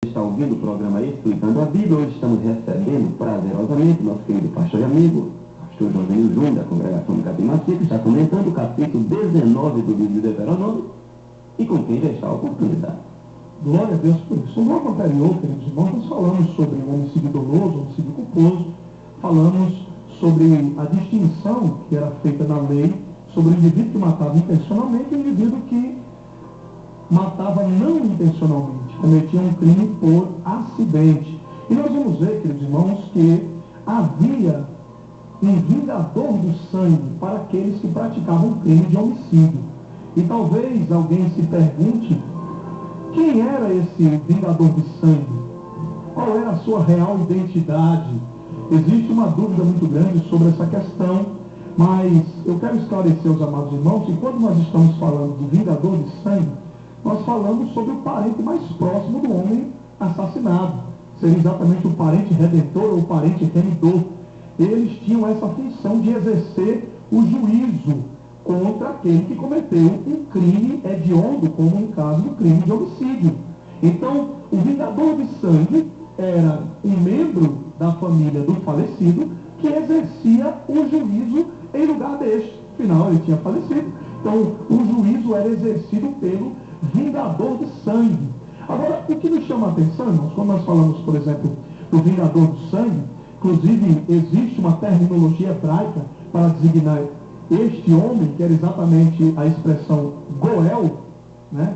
Está ouvindo o programa Explicando a Bíblia. Hoje estamos recebendo prazerosamente nosso querido pastor e amigo, pastor Josinho Júnior, da congregação do Capim Macia, que está comentando o capítulo 19 do livro de Deuteronômio, e com quem já está a oportunidade. Glória a Deus por isso. No bloco anterior, queridos irmãos, nós falamos sobre o homicídio doloso, o homicídio culposo, falamos sobre a distinção que era feita na lei sobre o indivíduo que matava intencionalmente e o indivíduo que matava não intencionalmente, cometia um crime por acidente. E nós vamos ver, queridos irmãos, que havia um vingador do sangue para aqueles que praticavam um crime de homicídio. E talvez alguém se pergunte, quem era esse vingador de sangue? Qual era a sua real identidade? Existe uma dúvida muito grande sobre essa questão, mas eu quero esclarecer aos amados irmãos que quando nós estamos falando de vingador de sangue, nós falamos sobre o parente mais próximo do homem assassinado. Seria exatamente o parente redentor ou o parente remidor. Eles tinham essa função de exercer o juízo contra aquele que cometeu um crime hediondo, como no caso do crime de homicídio. Então, o vingador de sangue era um membro da família do falecido que exercia o juízo em lugar deste. Afinal, ele tinha falecido. Então, o juízo era exercido pelo vingador de sangue. Agora, o que nos chama a atenção, irmãos, quando nós falamos, por exemplo, do vingador de sangue, inclusive existe uma terminologia hebraica para designar este homem, que era exatamente a expressão Goel, né?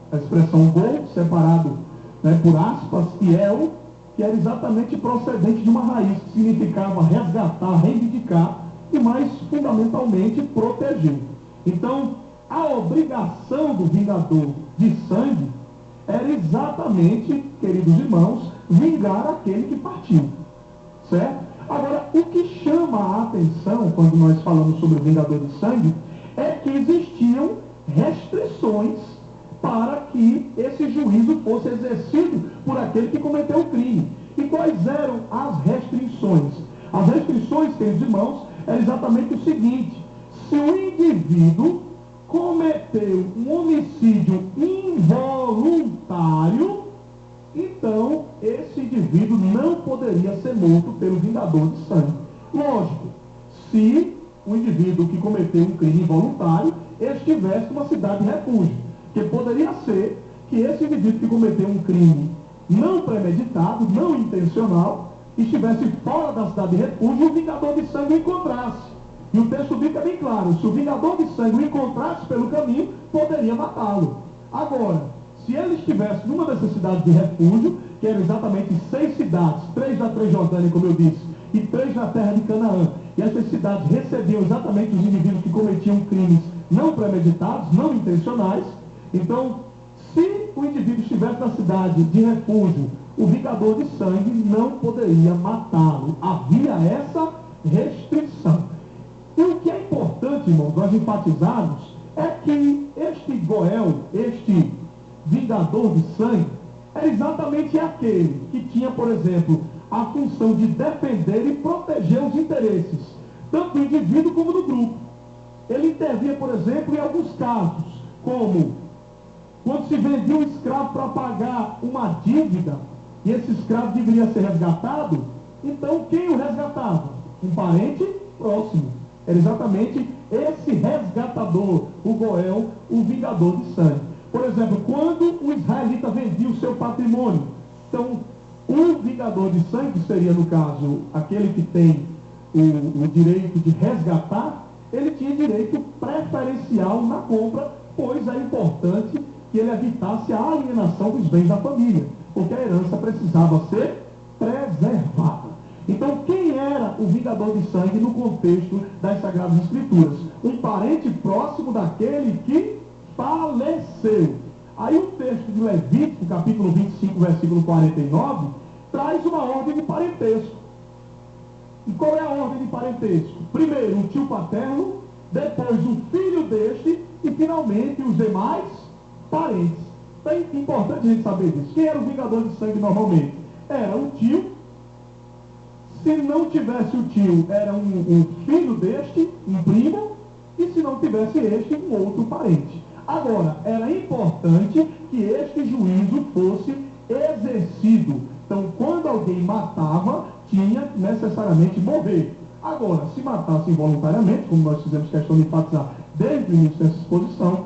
A expressão Go, separado, né, por aspas, e El, que era exatamente procedente de uma raiz, que significava resgatar, reivindicar e, mais fundamentalmente, proteger. Então, a obrigação do vingador de sangue era exatamente, queridos irmãos, vingar aquele que partiu. Certo? Agora, o que chama a atenção quando nós falamos sobre o vingador de sangue é que existiam restrições para que esse juízo fosse exercido por aquele que cometeu o crime. E quais eram as restrições? As restrições, queridos irmãos, é exatamente o seguinte: se o indivíduo cometeu um homicídio involuntário, então esse indivíduo não poderia ser morto pelo vingador de sangue. Lógico, se o indivíduo que cometeu um crime involuntário estivesse numa cidade de refúgio, que poderia ser que esse indivíduo que cometeu um crime não premeditado, não intencional, estivesse fora da cidade de refúgio e o vingador de sangue o encontrasse. E o texto bíblico é bem claro: se o vingador de sangue o encontrasse pelo caminho, poderia matá-lo. Agora, se ele estivesse numa dessas cidades de refúgio, que eram exatamente 6 cidades, 3 na Transjordânia, como eu disse, e 3 na terra de Canaã, e essas cidades recebiam exatamente os indivíduos que cometiam crimes não premeditados, não intencionais, então, se o indivíduo estivesse na cidade de refúgio, o vingador de sangue não poderia matá-lo. Havia essa restrição. E o que é importante, irmãos, nós enfatizarmos, é que este Goel, este vingador de sangue, é exatamente aquele que tinha, por exemplo, a função de defender e proteger os interesses, tanto do indivíduo como do grupo. Ele intervia, por exemplo, em alguns casos, como quando se vendia um escravo para pagar uma dívida, e esse escravo deveria ser resgatado, então quem o resgatava? Um parente próximo. Era exatamente esse resgatador, o Goel, o vingador de sangue. Por exemplo, quando o israelita vendia o seu patrimônio, então o vingador de sangue, que seria no caso aquele que tem o direito de resgatar, ele tinha direito preferencial na compra, pois é importante que ele evitasse a alienação dos bens da família, porque a herança precisava ser preservada. Então, quem era o vingador de sangue no contexto das Sagradas Escrituras? Um parente próximo daquele que faleceu. Aí o texto de Levítico, capítulo 25, versículo 49, traz uma ordem de parentesco. E qual é a ordem de parentesco? Primeiro o tio paterno, depois o filho deste e finalmente os demais parentes. Então é importante a gente saber disso. Quem era o vingador de sangue normalmente? Era o tio. Se não tivesse o tio, era um filho deste, um primo, e se não tivesse este, um outro parente. Agora, era importante que este juízo fosse exercido. Então, quando alguém matava, tinha que necessariamente morrer. Agora, se matasse involuntariamente, como nós fizemos questão de enfatizar desde o início dessa exposição,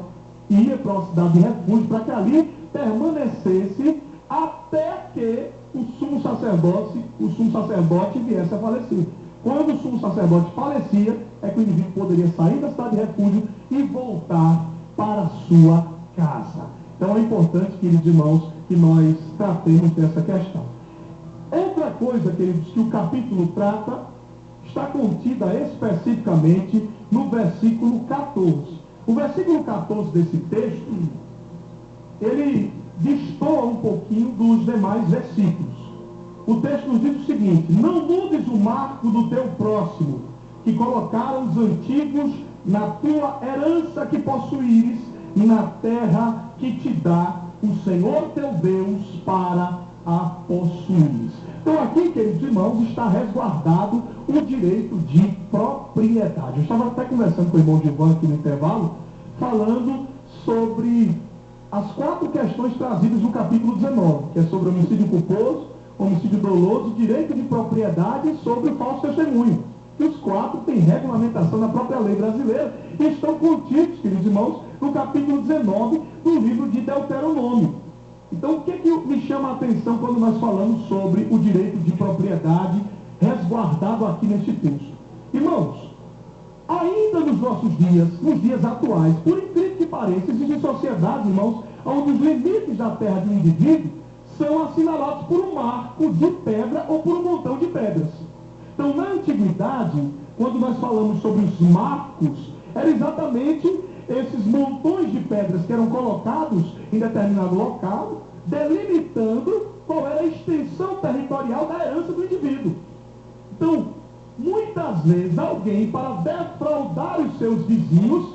ia para uma cidade de refúgio para que ali permanecesse até que o sumo sacerdote viesse a falecer. Quando o sumo sacerdote falecia, é que o indivíduo poderia sair da cidade de refúgio e voltar para a sua casa. Então é importante, queridos irmãos, que nós tratemos dessa questão. Outra coisa, queridos, que o capítulo trata, está contida especificamente no versículo 14. O versículo 14 desse texto, ele destoa um pouquinho dos demais versículos. O texto nos diz o seguinte: não mudes o marco do teu próximo, que colocaram os antigos na tua herança que possuíres, na terra que te dá o Senhor teu Deus para a possuires. Então aqui, queridos irmãos, está resguardado o direito de propriedade. Eu estava até conversando com o irmão Gilvan aqui no intervalo, falando sobre as 4 questões trazidas no capítulo 19, que é sobre homicídio culposo, homicídio doloso, direito de propriedade e sobre o falso testemunho. E os 4 têm regulamentação na própria lei brasileira e estão contidos, queridos irmãos, no capítulo 19 do livro de Deuteronômio. Então, o que me chama a atenção quando nós falamos sobre o direito de propriedade resguardado aqui neste texto? Irmãos, ainda nos nossos dias, nos dias atuais, por incrível que pareça, existem sociedades, irmãos, onde os limites da terra de um indivíduo são assinalados por um marco de pedra ou por um montão de pedras. Então, na antiguidade, quando nós falamos sobre os marcos, era exatamente esses montões de pedras que eram colocados em determinado local, delimitando qual era a extensão territorial da herança do indivíduo. Então, muitas vezes alguém, para defraudar os seus vizinhos,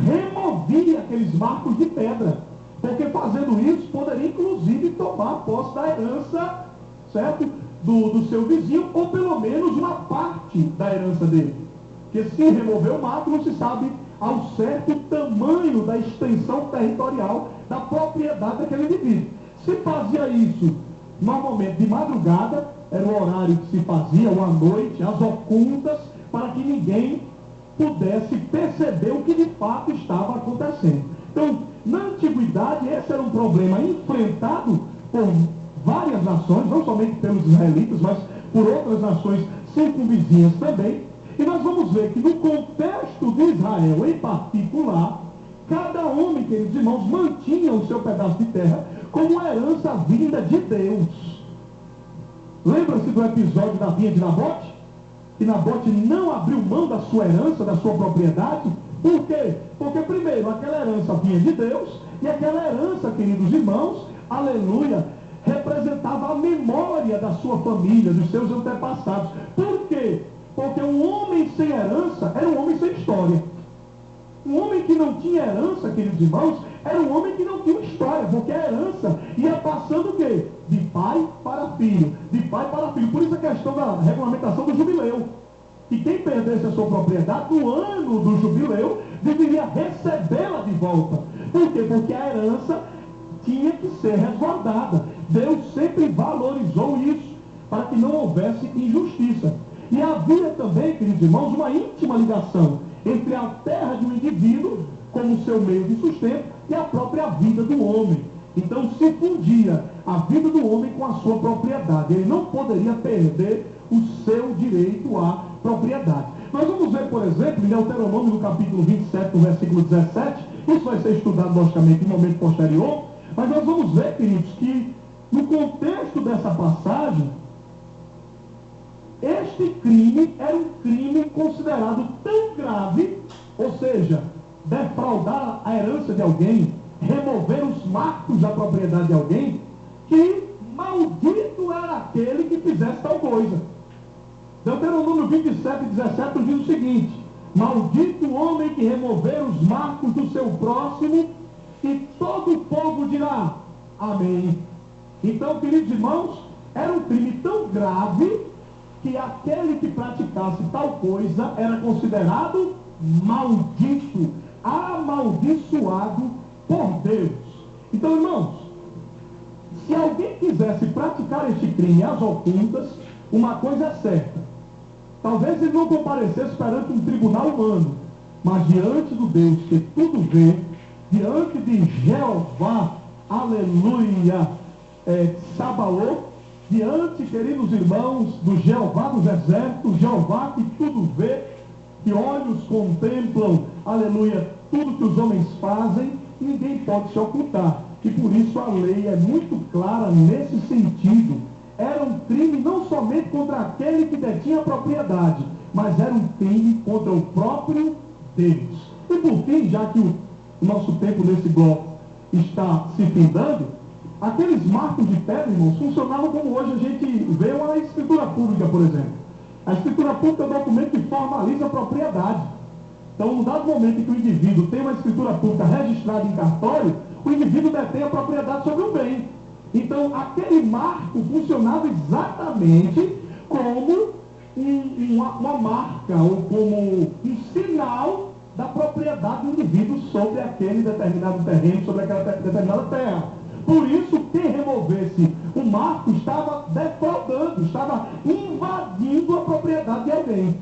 removia aqueles marcos de pedra, porque fazendo isso poderia inclusive tomar posse da herança, certo? Do seu vizinho, ou pelo menos uma parte da herança dele. Porque se remover o marco, não se sabe ao certo tamanho da extensão territorial da propriedade daquele indivíduo. Se fazia isso normalmente de madrugada, era o horário que se fazia, ou à noite, às ocultas, para que ninguém pudesse perceber o que de fato estava acontecendo. Então, na antiguidade, esse era um problema enfrentado por várias nações, não somente pelos israelitas, mas por outras nações circunvizinhas também. E nós vamos ver que no contexto de Israel em particular, cada homem, queridos irmãos, mantinha o seu pedaço de terra como uma herança vinda de Deus. Lembra-se do episódio da vinha de Nabote? Que Nabote não abriu mão da sua herança, da sua propriedade. Por quê? Porque primeiro, aquela herança vinha de Deus, e aquela herança, queridos irmãos, aleluia, representava a memória da sua família, dos seus antepassados. Por quê? Porque um homem sem herança era um homem sem história. Um homem que não tinha herança, queridos irmãos, era um homem que não tinha história, porque a herança ia passando o quê? De pai para filho, de pai para filho. Por isso a questão da regulamentação do jubileu. Que quem perdesse a sua propriedade no ano do jubileu, deveria recebê-la de volta. Por quê? Porque a herança tinha que ser resguardada. Deus sempre valorizou isso, para que não houvesse injustiça. E havia também, queridos irmãos, uma íntima ligação entre a terra de um indivíduo, como seu meio de sustento, e a própria vida do homem. Então se fundia a vida do homem com a sua propriedade. Ele não poderia perder o seu direito à propriedade. Nós vamos ver, por exemplo, em Deuteronômio, no capítulo 27, no versículo 17, isso vai ser estudado, logicamente, em momento posterior, mas nós vamos ver, queridos, que no contexto dessa passagem, este crime era um crime considerado tão grave, ou seja, defraudar a herança de alguém, remover os marcos da propriedade de alguém, que maldito era aquele que fizesse tal coisa. Deuteronômio 27, 17 diz o seguinte: maldito o homem que remover os marcos do seu próximo, e todo o povo dirá amém. Então, queridos irmãos, era um crime tão grave que aquele que praticasse tal coisa era considerado maldito, amaldiçoado por Deus. Então, irmãos, Se alguém quisesse praticar este crime às ocultas, uma coisa é certa. Talvez ele não comparecesse perante um tribunal humano, mas diante do Deus que tudo vê, diante de Jeová, aleluia, Sabaoth, diante, queridos irmãos, do Jeová dos exércitos, Jeová que tudo vê, que olhos contemplam, aleluia, tudo que os homens fazem, ninguém pode se ocultar. E por isso a lei é muito clara nesse sentido. Era um crime não somente contra aquele que detinha a propriedade, mas era um crime contra o próprio Deus. E por fim, já que o nosso tempo nesse bloco está se findando, aqueles marcos de pedra, irmãos, funcionavam como hoje a gente vê uma escritura pública, por exemplo. A escritura pública é um documento que formaliza a propriedade. Então, no dado momento em que o indivíduo tem uma escritura pública registrada em cartório, o indivíduo detém a propriedade sobre o bem. Então, aquele marco funcionava exatamente como uma marca, ou como um sinal da propriedade do indivíduo sobre aquele determinado terreno, sobre aquela determinada terra. Por isso, quem removesse o marco estava defraudando, estava invadindo a propriedade de alguém.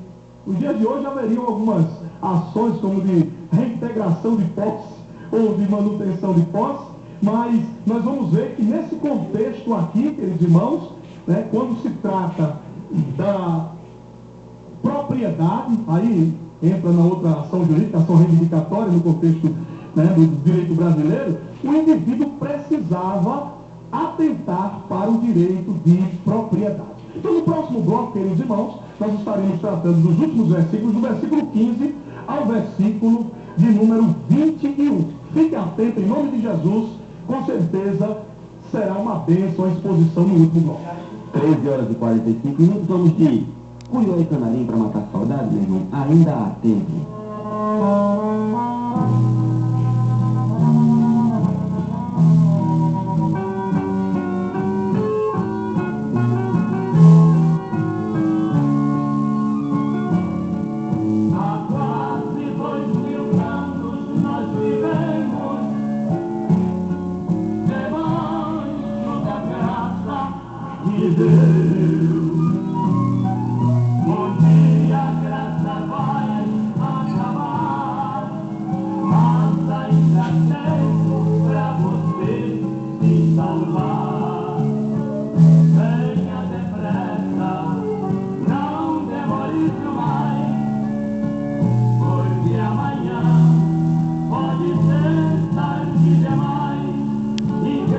Nos dias de hoje haveriam algumas ações como de reintegração de posse ou de manutenção de posse, mas nós vamos ver que nesse contexto aqui, queridos irmãos, né, quando se trata da propriedade, aí entra na outra ação jurídica, ação reivindicatória no contexto, né, do direito brasileiro, o indivíduo precisava atentar para o direito de propriedade. Então, no próximo bloco, queridos irmãos, nós estaremos tratando dos últimos versículos, do versículo 15 ao versículo de número 21. Fique atento, em nome de Jesus, com certeza será uma bênção a exposição no último bloco. 13 horas e 45 minutos, vamos de Curió e Canarim para matar a saudade, meu irmão. Ainda há tempo. Pra você se salvar.